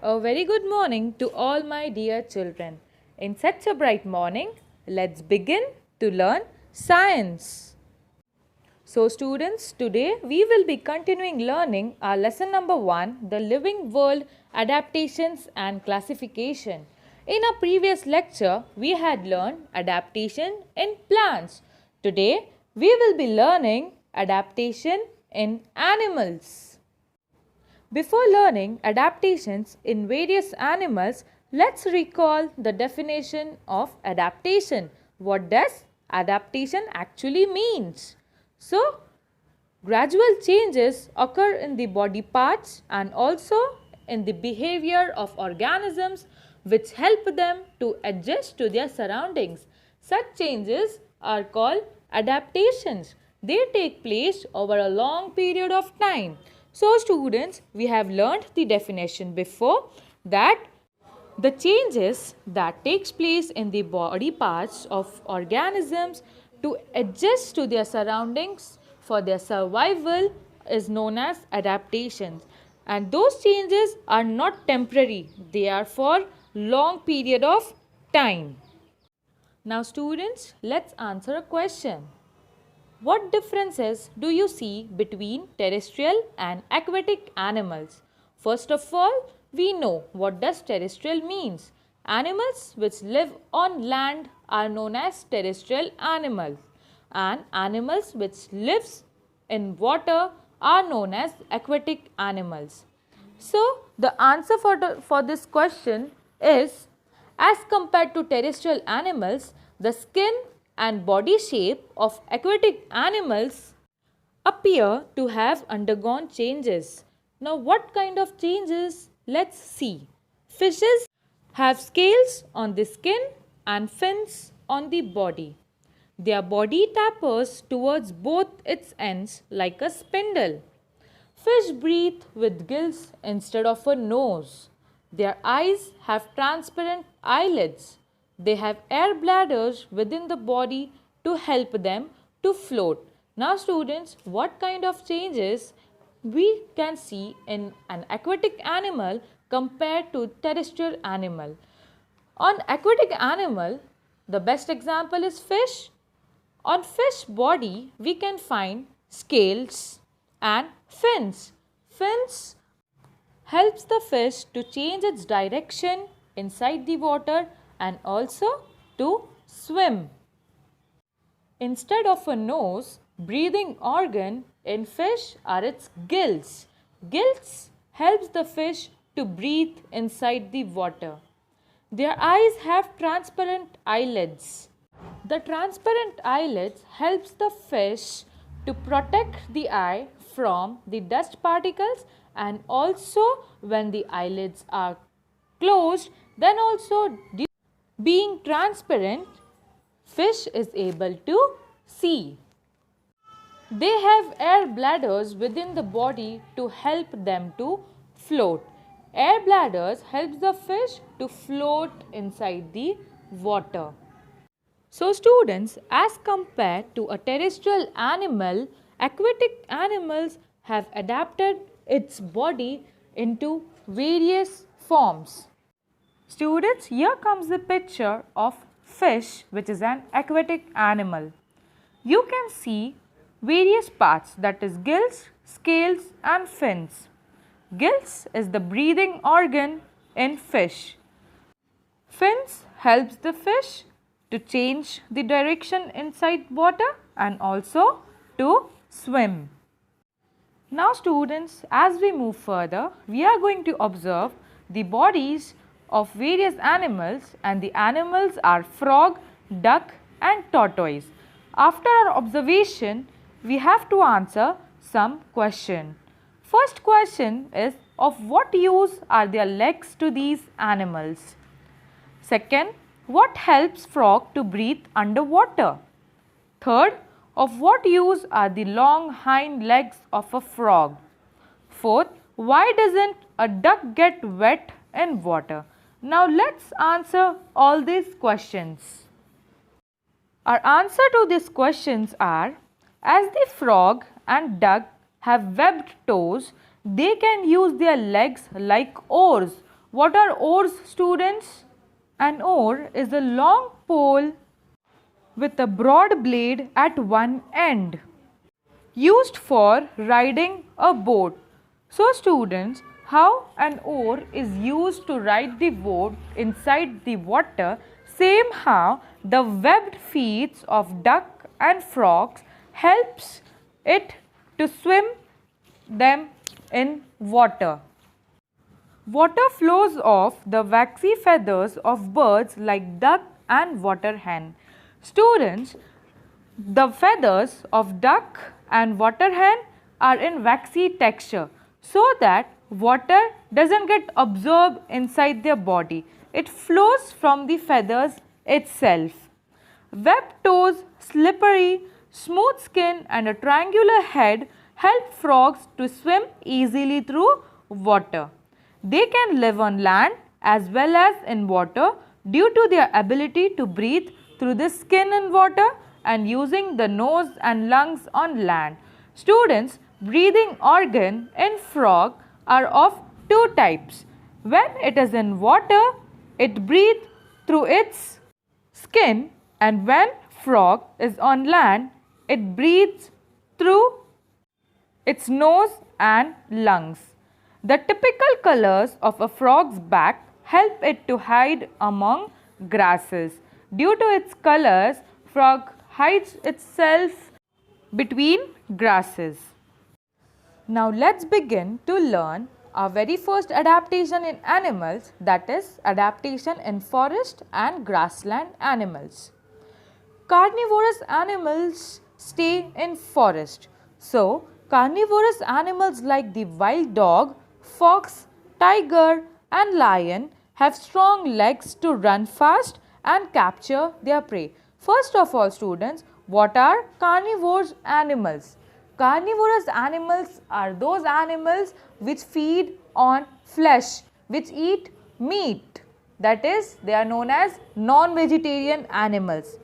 A very good morning to all my dear children. In such a bright morning, let's begin to learn science. So students, today we will be continuing learning our lesson number 1, the living world adaptations and classification. In our previous lecture, we had learned adaptation in plants. Today, we will be learning adaptation in animals. Before learning adaptations in various animals, let's recall the definition of adaptation. What does adaptation actually means? So, gradual changes occur in the body parts and also in the behavior of organisms which help them to adjust to their surroundings. Such changes are called adaptations. They take place over a long period of time. So students, we have learned the definition before that the changes that takes place in the body parts of organisms to adjust to their surroundings for their survival is known as adaptations, and those changes are not temporary, they are for long period of time. Now students, let's answer a question. What differences do you see between terrestrial and aquatic animals? First of all, we know what does terrestrial means. Animals which live on land are known as terrestrial animals, and animals which lives in water are known as aquatic animals. So, the answer for this question is, as compared to terrestrial animals, the skin and body shape of aquatic animals appear to have undergone changes. Now, what kind of changes? Let's see. Fishes have scales on the skin and fins on the body. Their body tapers towards both its ends like a spindle. Fish breathe with gills instead of a nose. Their eyes have transparent eyelids. They have air bladders within the body to help them to float. Now students, what kind of changes we can see in an aquatic animal compared to terrestrial animal? On aquatic animal, the best example is fish. On fish body, we can find scales and fins. Fins helps the fish to change its direction inside the water and also to swim. Instead of a nose, breathing organ in fish are its gills. Gills helps the fish to breathe inside the water. Their eyes have transparent eyelids. The transparent eyelids helps the fish to protect the eye from the dust particles, and also when the eyelids are closed, then also being transparent, fish is able to see. They have air bladders within the body to help them to float. Air bladders helps the fish to float inside the water. So students, as compared to a terrestrial animal, aquatic animals have adapted its body into various forms. Students, here comes the picture of fish, which is an aquatic animal. You can see various parts, that is gills, scales and fins. Gills is the breathing organ in fish. Fins helps the fish to change the direction inside water and also to swim. Now students, as we move further, we are going to observe the bodies of various animals, and the animals are frog, duck and tortoise. After our observation, we have to answer some question. First question is, of what use are their legs to these animals? Second, what helps frog to breathe underwater? Third, of what use are the long hind legs of a frog? Fourth, why doesn't a duck get wet in water? Now let's answer all these questions. Our answer to these questions are, as the frog and duck have webbed toes, they can use their legs like oars What are oars, students? An oar is a long pole with a broad blade at one end, used for riding a boat. So students, how an oar is used to ride the boat inside the water, same how the webbed feet of duck and frogs helps it to swim them in water. Water flows off the waxy feathers of birds like duck and water hen. Students, the feathers of duck and water hen are in waxy texture so that water doesn't get absorbed inside their body. It flows from the feathers itself. Webbed toes, slippery, smooth skin and a triangular head help frogs to swim easily through water. They can live on land as well as in water due to their ability to breathe through the skin in water and using the nose and lungs on land. Students, breathing organ in frog are of two types. When it is in water, it breathes through its skin, and when frog is on land, it breathes through its nose and lungs. The typical colors of a frog's back help it to hide among grasses. Due to its colors, frog hides itself between grasses. Now let's begin to learn our very first adaptation in animals, that is adaptation in forest and grassland animals. Carnivorous animals stay in forest. So, carnivorous animals like the wild dog, fox, tiger and lion have strong legs to run fast and capture their prey. First of all, students, what are carnivorous animals? Carnivorous animals are those animals which feed on flesh, which eat meat. That is, they are known as non-vegetarian animals.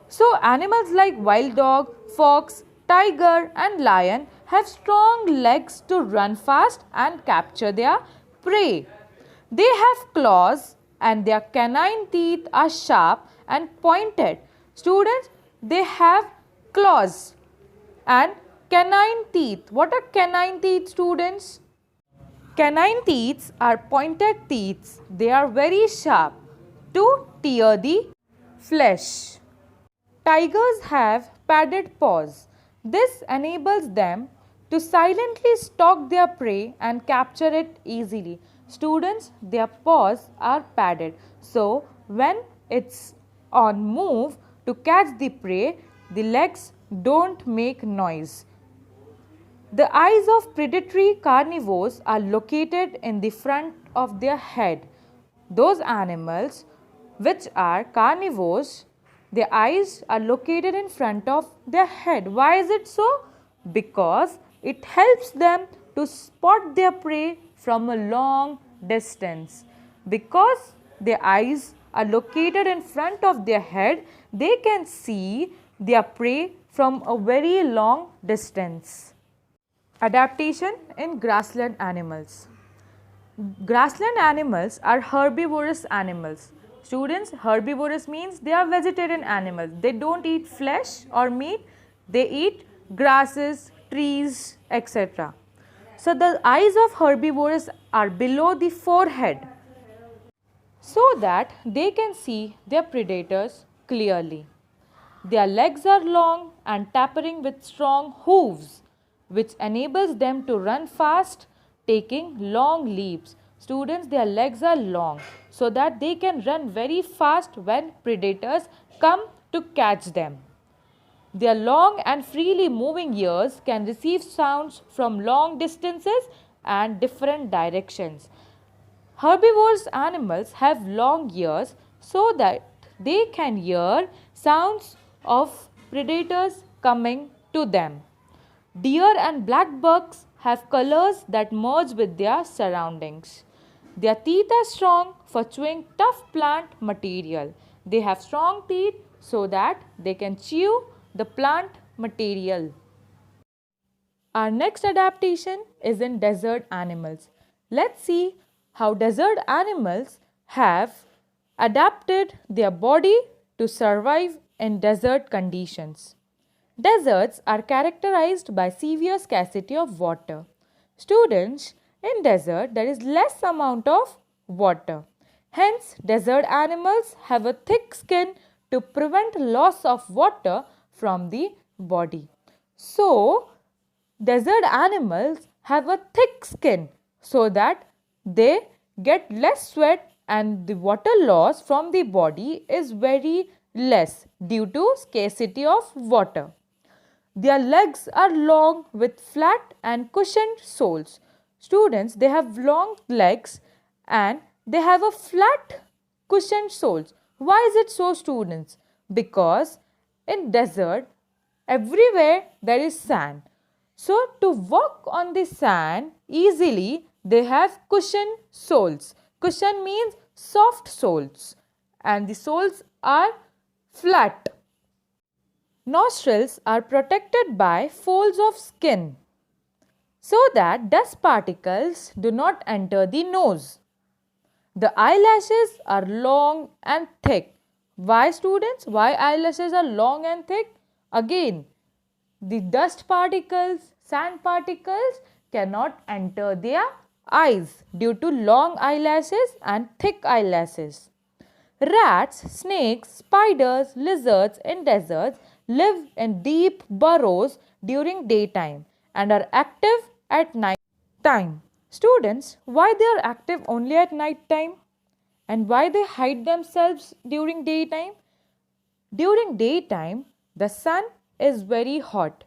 So, animals like wild dog, fox, tiger and lion have strong legs to run fast and capture their prey. They have claws and their canine teeth are sharp and pointed. Students, they have claws and canine teeth. What are canine teeth, students? Canine teeth are pointed teeth. They are very sharp to tear the flesh. Tigers have padded paws. This enables them to silently stalk their prey and capture it easily. Students, their paws are padded. So, when it's on move to catch the prey, the legs don't make noise. The eyes of predatory carnivores are located in the front of their head. Those animals which are carnivores, their eyes are located in front of their head. Why is it so? Because it helps them to spot their prey from a long distance. Because their eyes are located in front of their head, they can see their prey from a very long distance. Adaptation in grassland animals. Grassland animals are herbivorous animals. Students, herbivorous means they are vegetarian animals. They don't eat flesh or meat. They eat grasses, trees, etc. So, the eyes of herbivores are below the forehead so that they can see their predators clearly. Their legs are long and tapering with strong hooves, which enables them to run fast, taking long leaps. Students, their legs are long so that they can run very fast when predators come to catch them. Their long and freely moving ears can receive sounds from long distances and different directions. Herbivorous animals have long ears so that they can hear sounds of predators coming to them. Deer and blackbucks have colors that merge with their surroundings. Their teeth are strong for chewing tough plant material. They have strong teeth so that they can chew the plant material. Our next adaptation is in desert animals. Let's see how desert animals have adapted their body to survive in desert conditions. Deserts are characterized by severe scarcity of water. Students, in desert there is less amount of water. Hence, desert animals have a thick skin to prevent loss of water from the body. So, desert animals have a thick skin so that they get less sweat and the water loss from the body is very less due to scarcity of water. Their legs are long with flat and cushioned soles. Students, they have long legs and they have a flat cushioned soles. Why is it so, students? Because in desert, everywhere there is sand. So, to walk on the sand easily, they have cushioned soles. Cushion means soft soles and the soles are flat. Nostrils are protected by folds of skin so that dust particles do not enter the nose. The eyelashes are long and thick. Why, students? Why eyelashes are long and thick? Again, the dust particles, sand particles cannot enter their eyes due to long eyelashes and thick eyelashes. Rats, snakes, spiders, lizards in deserts live in deep burrows during daytime and are active at night time. Students, why they are active only at night time and why they hide themselves during daytime? During daytime, the sun is very hot.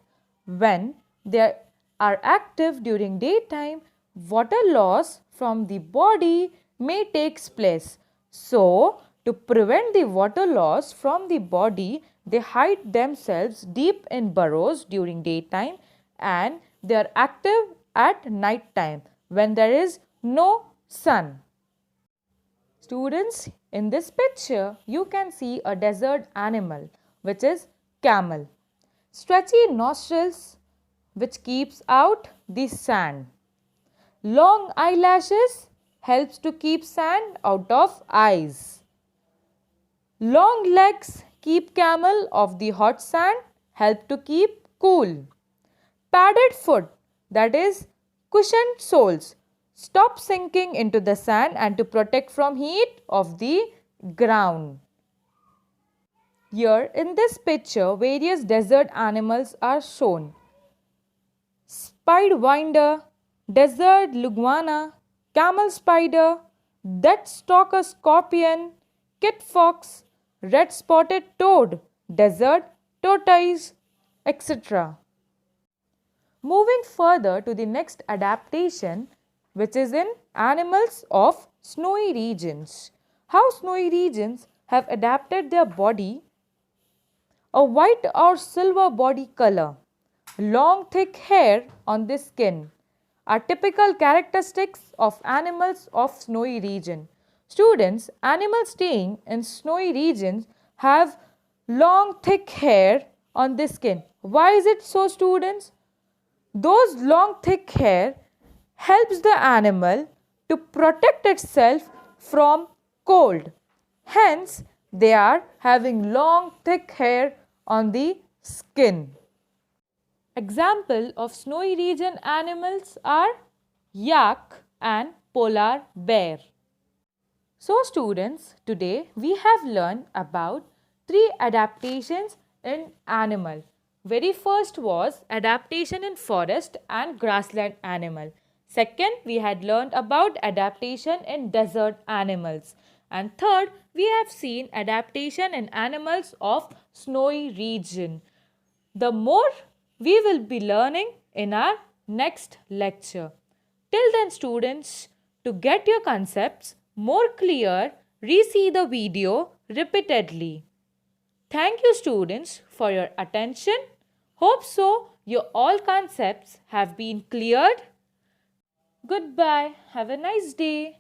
When they are active during daytime, water loss from the body may take place. So, to prevent the water loss from the body, they hide themselves deep in burrows during daytime and they are active at night time when there is no sun. Students, in this picture, you can see a desert animal which is camel. Stretchy nostrils which keeps out the sand. Long eyelashes helps to keep sand out of eyes. Long legs keep camel off the hot sand, help to keep cool. Padded foot, that is cushioned soles, stop sinking into the sand and to protect from heat of the ground. Here in this picture, various desert animals are shown. Spidewinder, desert iguana, camel spider, deathstalker scorpion, kit fox, red spotted toad, desert tortoise, etc. Moving further to the next adaptation, which is in animals of snowy regions. How snowy regions have adapted their body? A white or silver body color, long thick hair on the skin are typical characteristics of animals of snowy region. Students, animals staying in snowy regions have long thick hair on the skin. Why is it so, students? Those long thick hair helps the animal to protect itself from cold. Hence, they are having long thick hair on the skin. Example of snowy region animals are yak and polar bear. So students, today we have learned about 3 adaptations in animal. Very first was adaptation in forest and grassland animal. Second, we had learned about adaptation in desert animals. And third, we have seen adaptation in animals of snowy region. The more we will be learning in our next lecture. Till then, students, to get your concepts more clear, re-see the video repeatedly. Thank you, students, for your attention. Hope so your all concepts have been cleared. Goodbye. Have a nice day.